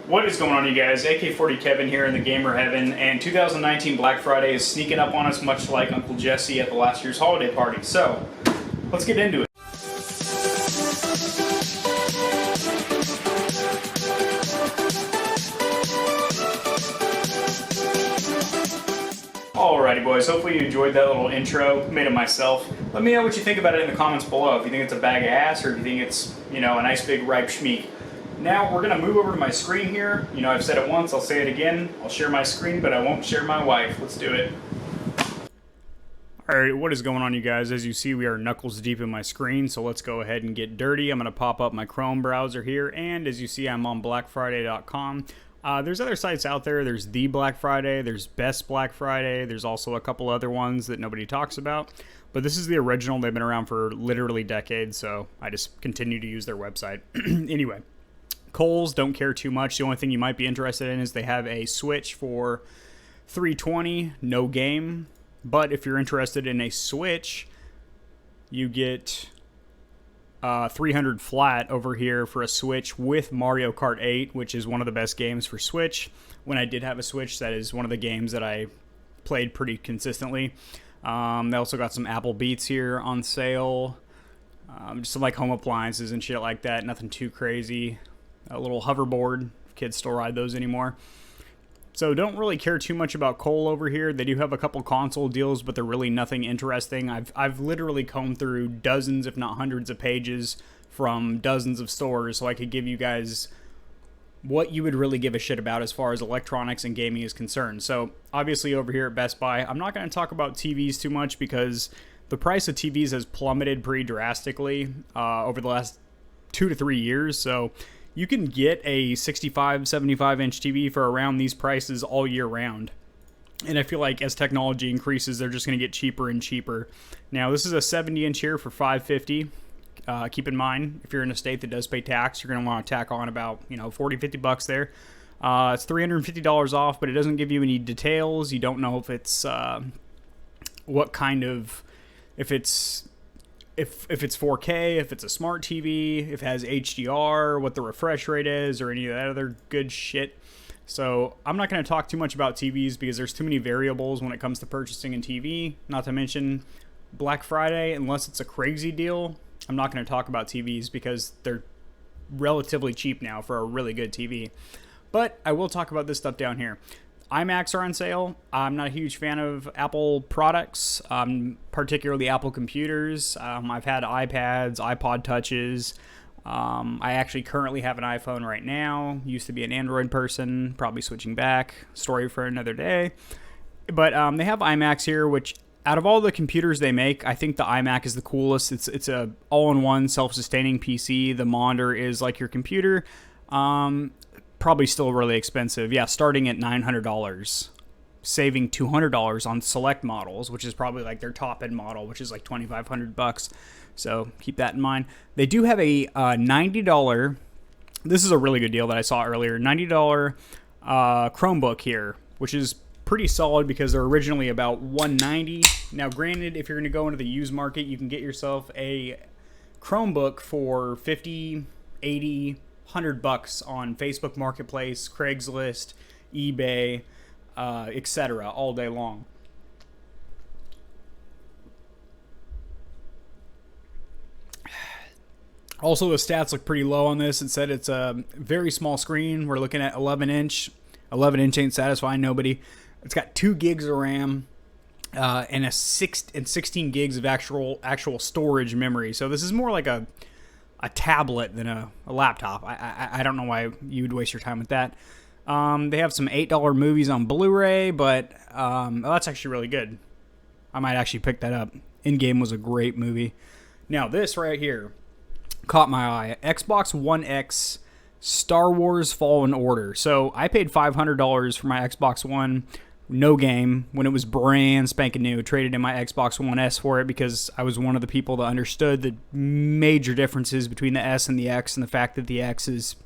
What is going on, you guys? AK40 Kevin here in the gamer heaven, and 2019 Black Friday is sneaking up on us much like Uncle Jesse at the last year's holiday party. So, let's get into it. Alrighty boys, hopefully you enjoyed that little intro. Made it myself. Let me know what you think about it in the comments below. If you think it's a bag of ass or if you think it's, a nice big ripe schmeek. Now we're going to move over to my screen here. I've said it once, I'll say it again. I'll share my screen, but I won't share my wife. Let's do it. Alright, what is going on, you guys? As you see, we are knuckles deep in my screen, so let's go ahead and get dirty. I'm going to pop up my Chrome browser here, and as you see, I'm on BlackFriday.com. There's other sites out there. There's The Black Friday, there's Best Black Friday, there's also a couple other ones that nobody talks about. But this is the original. They've been around for literally decades, so I just continue to use their website. Anyway. Kohl's, don't care too much. The only thing you might be interested in is they have a Switch for $320, no game. But if you're interested in a Switch, you get $300 flat over here for a Switch with Mario Kart 8, which is one of the best games for Switch. When I did have a Switch, that is one of the games that I played pretty consistently. They also got some Apple Beats here on sale. Just some like home appliances and shit like that. Nothing too crazy. A little hoverboard. Kids still ride those anymore. So don't really care too much about Kohl over here. They do have a couple console deals, but they're really nothing interesting. I've literally combed through dozens, if not hundreds of pages from dozens of stores, so I could give you guys what you would really give a shit about as far as electronics and gaming is concerned. So obviously over here at Best Buy, I'm not going to talk about TVs too much because the price of TVs has plummeted pretty drastically over the last 2 to 3 years. So you can get a 65, 75 inch TV for around these prices all year round. And I feel like as technology increases, they're just going to get cheaper and cheaper. Now, this is a 70 inch here for $550. Keep in mind, if you're in a state that does pay tax, you're going to want to tack on about, 40, 50 bucks there. It's $350 off, but it doesn't give you any details. You don't know if it's, what kind of, if it's 4K, if it's a smart TV, if it has HDR, what the refresh rate is, or any of that other good shit. So I'm not going to talk too much about TVs because there's too many variables when it comes to purchasing a TV. Not to mention Black Friday, unless it's a crazy deal, I'm not going to talk about TVs because they're relatively cheap now for a really good TV. But I will talk about this stuff down here. iMacs are on sale. I'm not a huge fan of Apple products, particularly Apple computers. I've had iPads, iPod Touches. I actually currently have an iPhone right now. Used to be an Android person, probably switching back. Story for another day. But they have iMacs here, which out of all the computers they make, I think the iMac is the coolest. It's a all-in-one self-sustaining PC. The monitor is like your computer. Probably still really expensive. Yeah, starting at $900, saving $200 on select models, which is probably like their top end model, which is like $2,500. So keep that in mind. They do have a $90. This is a really good deal that I saw earlier. $90 Chromebook here, which is pretty solid because they're originally about $190. Now, granted, if you're going to go into the used market, you can get yourself a Chromebook for $50, $80. $100 on Facebook Marketplace, Craigslist, eBay, etc. all day long. Also, the stats look pretty low on this. It said it's a very small screen. We're looking at 11 inch. 11 inch ain't satisfying nobody. It's got 2 gigs of RAM and 16 gigs of actual storage memory. So this is more like a tablet than a laptop. I don't know why you would waste your time with that. They have some $8 movies on Blu-ray, but that's actually really good. I might actually pick that up. Endgame was a great movie. Now, this right here caught my eye. Xbox One X Star Wars Fallen Order. So I paid $500 for my Xbox One. No game when it was brand spanking new. Traded in my Xbox One S for it because I was one of the people that understood the major differences between the S and the X, and the fact that the X is,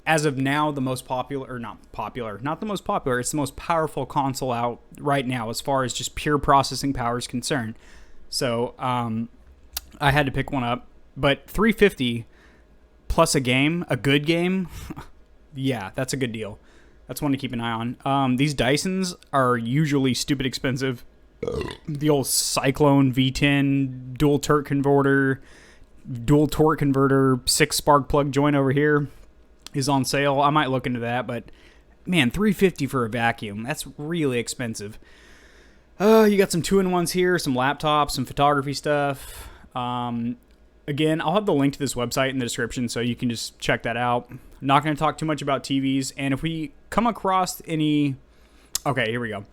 as of now, the most popular, or not the most popular, it's the most powerful console out right now as far as just pure processing power is concerned. So I had to pick one up, but $350 plus a game, a good game, Yeah, that's a good deal. That's one to keep an eye on. These Dysons are usually stupid expensive. The old Cyclone V10 dual torque converter, 6 spark plug joint over here is on sale. I might look into that, but man, $350 for a vacuum. That's really expensive. You got some 2-in-1s here, some laptops, some photography stuff. Again, I'll have the link to this website in the description so you can just check that out. I'm not going to talk too much about TVs. And if we come across any... Okay, here we go.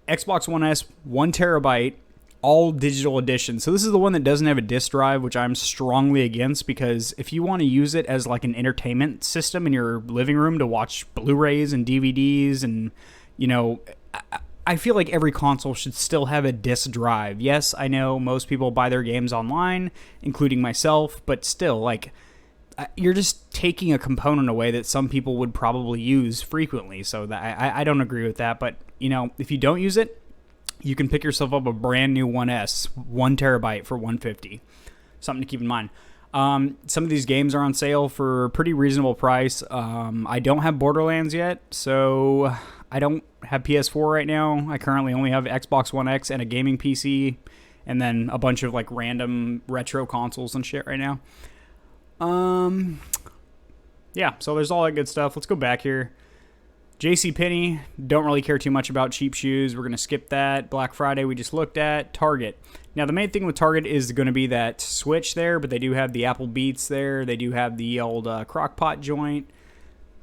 Xbox One S, 1 terabyte, all digital edition. So this is the one that doesn't have a disk drive, which I'm strongly against, because if you want to use it as like an entertainment system in your living room to watch Blu-rays and DVDs and, you know... I feel like every console should still have a disk drive. Yes, I know most people buy their games online, including myself, but still, like, you're just taking a component away that some people would probably use frequently. So that, I don't agree with that. But, you know, if you don't use it, you can pick yourself up a brand new 1S, 1 terabyte for $150. Something to keep in mind. Some of these games are on sale for a pretty reasonable price. I don't have Borderlands yet, so I don't have PS4 right now. I currently only have Xbox One X and a gaming PC, and then a bunch of like random retro consoles and shit right now. Yeah, so there's all that good stuff. Let's go back here. JCPenney, don't really care too much about cheap shoes. We're going to skip that. Black Friday we just looked at. Target. Now, the main thing with Target is going to be that Switch there, but they do have the Apple Beats there. They do have the old crock pot joint.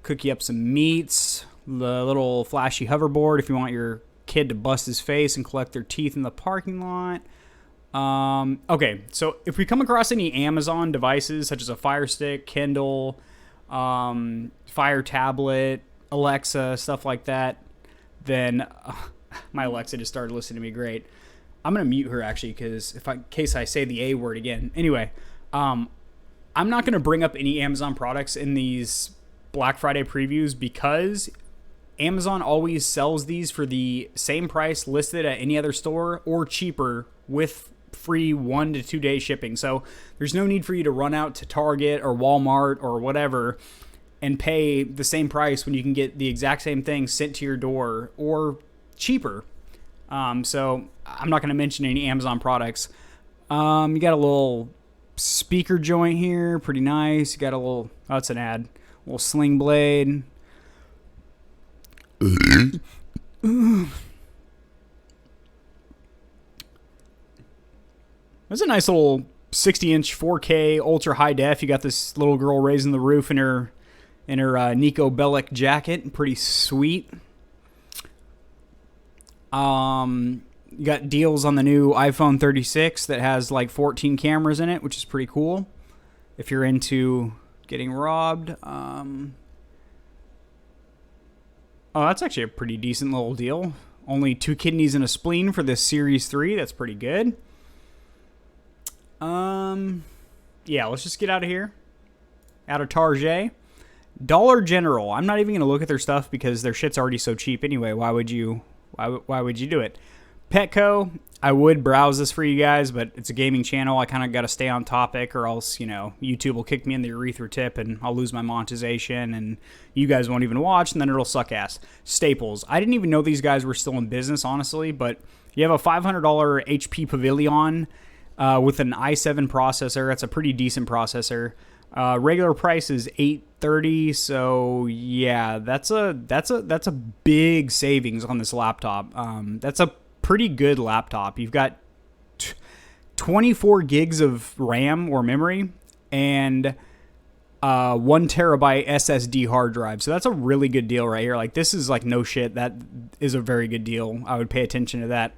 Cook you up some meats. The little flashy hoverboard if you want your kid to bust his face and collect their teeth in the parking lot. Okay, so if we come across any Amazon devices, such as a Fire Stick, Kindle, Fire Tablet, Alexa, stuff like that, then my Alexa just started listening to me great. I'm going to mute her, actually, because in case I say the A word again. Anyway, I'm not going to bring up any Amazon products in these Black Friday previews because Amazon always sells these for the same price listed at any other store or cheaper with free 1 to 2 day shipping. So there's no need for you to run out to Target or Walmart or whatever and pay the same price when you can get the exact same thing sent to your door or cheaper. So I'm not going to mention any Amazon products. You got a little speaker joint here, pretty nice. You got a little, oh, it's an ad, a little Sling Blade. That's a nice little 60-inch 4K ultra high def. You got this little girl raising the roof in her Nico Bellic jacket, pretty sweet. You got deals on the new iPhone 36 that has like 14 cameras in it, which is pretty cool if you're into getting robbed. Oh, that's actually a pretty decent little deal. Only 2 kidneys and a spleen for this Series 3. That's pretty good. Yeah, let's just get out of here. Out of Target. Dollar General. I'm not even going to look at their stuff because their shit's already so cheap anyway. Why would you do it? Petco. I would browse this for you guys, but it's a gaming channel. I kind of got to stay on topic or else, you know, YouTube will kick me in the urethra tip and I'll lose my monetization and you guys won't even watch and then it'll suck ass. Staples. I didn't even know these guys were still in business, honestly, but you have a $500 HP Pavilion with an i7 processor. That's a pretty decent processor. Regular price is $830, so yeah, that's a big savings on this laptop. That's a pretty good laptop. You've got 24 gigs of RAM or memory and 1 terabyte SSD hard drive. So that's a really good deal right here. Like, this is like no shit. That is a very good deal. I would pay attention to that.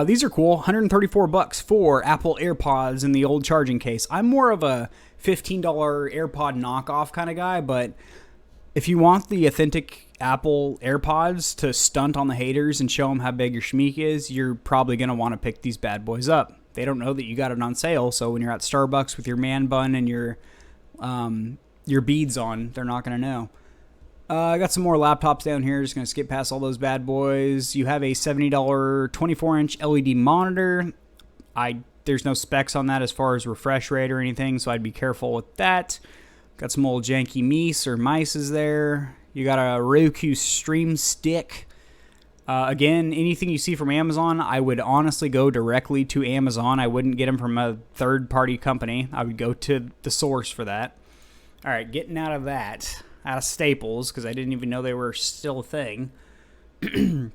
These are cool. $134 for Apple AirPods in the old charging case. I'm more of a $15 AirPod knockoff kind of guy, but if you want the authentic Apple AirPods to stunt on the haters and show them how big your schmeek is, you're probably going to want to pick these bad boys up. They don't know that you got it on sale, so when you're at Starbucks with your man bun and your beads on, they're not going to know. I got some more laptops down here. Just going to skip past all those bad boys. You have a $70 24-inch LED monitor. There's no specs on that as far as refresh rate or anything, so I'd be careful with that. Got some old janky mice there. You got a Roku Stream Stick. Again, anything you see from Amazon, I would honestly go directly to Amazon. I wouldn't get them from a third-party company. I would go to the source for that. All right, getting out of Staples, because I didn't even know they were still a thing. These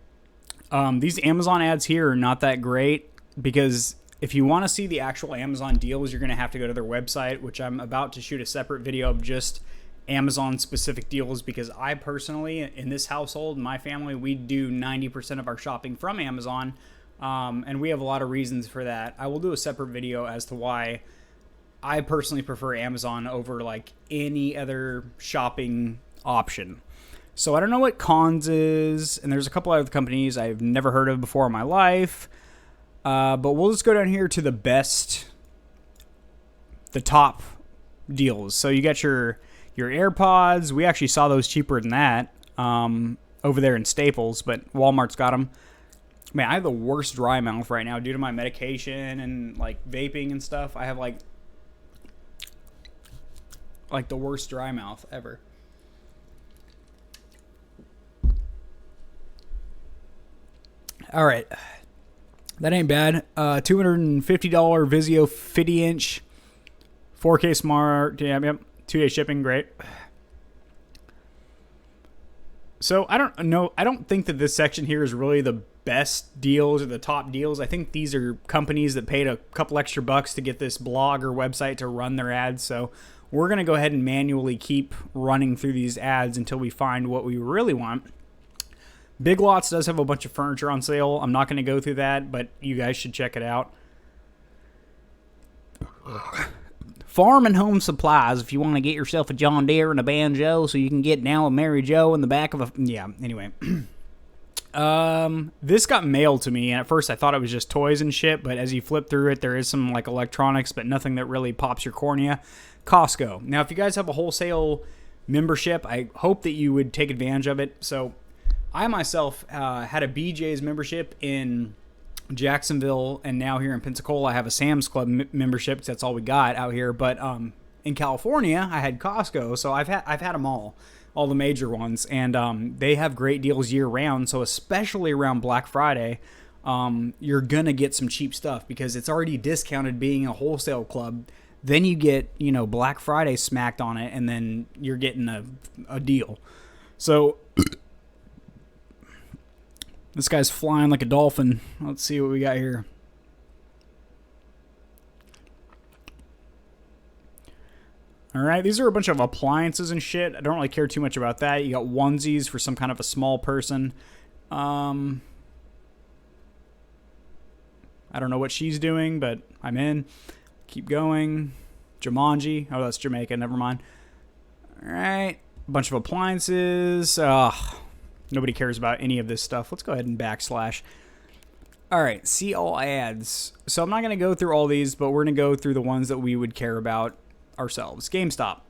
Amazon ads here are not that great, because if you want to see the actual Amazon deals, you're going to have to go to their website, which I'm about to shoot a separate video of just Amazon-specific deals, because I personally, in this household, my family, we do 90% of our shopping from Amazon, and we have a lot of reasons for that. I will do a separate video as to why I personally prefer Amazon over like any other shopping option. So I don't know what Cons is, and there's a couple other companies I've never heard of before in my life, but we'll just go down here to the top deals. So you got your AirPods. We actually saw those cheaper than that over there in Staples, but Walmart's got them. Man, I have the worst dry mouth right now due to my medication and like vaping and stuff. I have like the worst dry mouth ever. All right. That ain't bad. $250 Vizio 50-inch 4K Smart. Yep. 2-day shipping, great. So I don't know. I don't think that this section here is really the best deals or the top deals. I think these are companies that paid a couple extra bucks to get this blog or website to run their ads. So we're going to go ahead and manually keep running through these ads until we find what we really want. Big Lots does have a bunch of furniture on sale. I'm not going to go through that, but you guys should check it out. Farm and Home Supplies, if you want to get yourself a John Deere and a banjo so you can get down with Mary Jo in the back of a... Yeah, anyway. This got mailed to me, and at first I thought it was just toys and shit, but as you flip through it, there is some like electronics, but nothing that really pops your cornea. Costco. Now, if you guys have a wholesale membership, I hope that you would take advantage of it. So I myself had a BJ's membership in Jacksonville, and now here in Pensacola I have a Sam's Club membership, because that's all we got out here. But in California I had Costco, so I've had them all the major ones, and they have great deals year round. So especially around Black Friday, you're gonna get some cheap stuff because it's already discounted being a wholesale club. Then you get, Black Friday smacked on it, and then you're getting a deal. So this guy's flying like a dolphin. Let's see what we got here. All right, these are a bunch of appliances and shit. I don't really care too much about that. You got onesies for some kind of a small person. I don't know what she's doing, but I'm in. Keep going. Jumanji. Oh, that's Jamaica. Never mind. All right. A bunch of appliances. Nobody cares about any of this stuff. Let's go ahead and backslash. All right. See all ads. So I'm not going to go through all these, but we're going to go through the ones that we would care about ourselves. GameStop.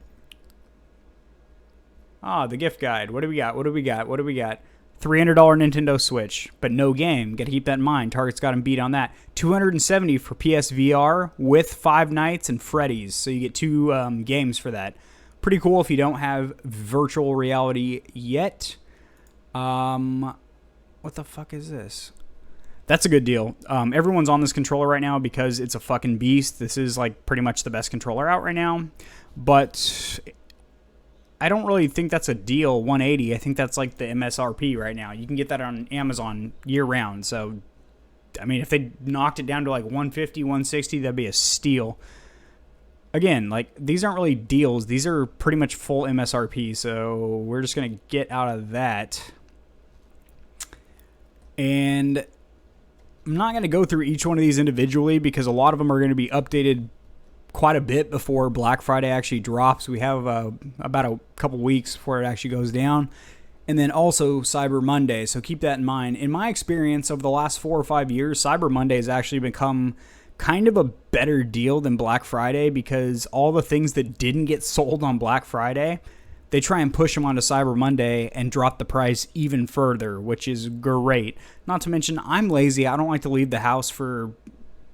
The gift guide. What do we got? $300 Nintendo Switch, but no game. Got to keep that in mind. Target's got him beat on that. $270 for PSVR with Five Nights and Freddy's. So you get 2 games for that. Pretty cool if you don't have virtual reality yet. What the fuck is this? That's a good deal. Everyone's on this controller right now because it's a fucking beast. This is like pretty much the best controller out right now. But I don't really think that's a deal, $180. I think that's like the MSRP right now. You can get that on Amazon year round. So, I mean, if they knocked it down to like $150, $160, that'd be a steal. Again, like, these aren't really deals. These are pretty much full MSRP. So we're just going to get out of that. And I'm not going to go through each one of these individually because a lot of them are going to be updated quite a bit before Black Friday actually drops. We have about a couple weeks before it actually goes down. And then also Cyber Monday. So keep that in mind. In my experience over the last 4 or 5 years, Cyber Monday has actually become kind of a better deal than Black Friday because all the things that didn't get sold on Black Friday, they try and push them onto Cyber Monday and drop the price even further, which is great. Not to mention, I'm lazy. I don't like to leave the house for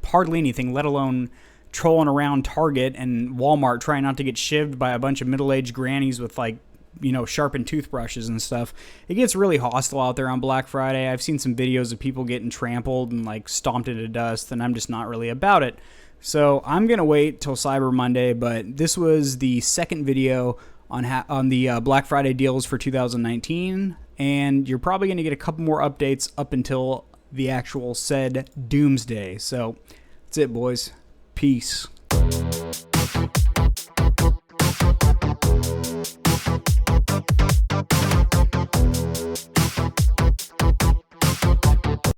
hardly anything, let alone trolling around Target and Walmart trying not to get shivved by a bunch of middle-aged grannies with like, you know, sharpened toothbrushes and stuff. It gets really hostile out there on Black Friday. I've seen some videos of people getting trampled and like stomped into dust, and I'm just not really about it. So I'm going to wait till Cyber Monday, but this was the second video on the Black Friday deals for 2019, and you're probably going to get a couple more updates up until the actual said doomsday. So that's it, boys. Peace.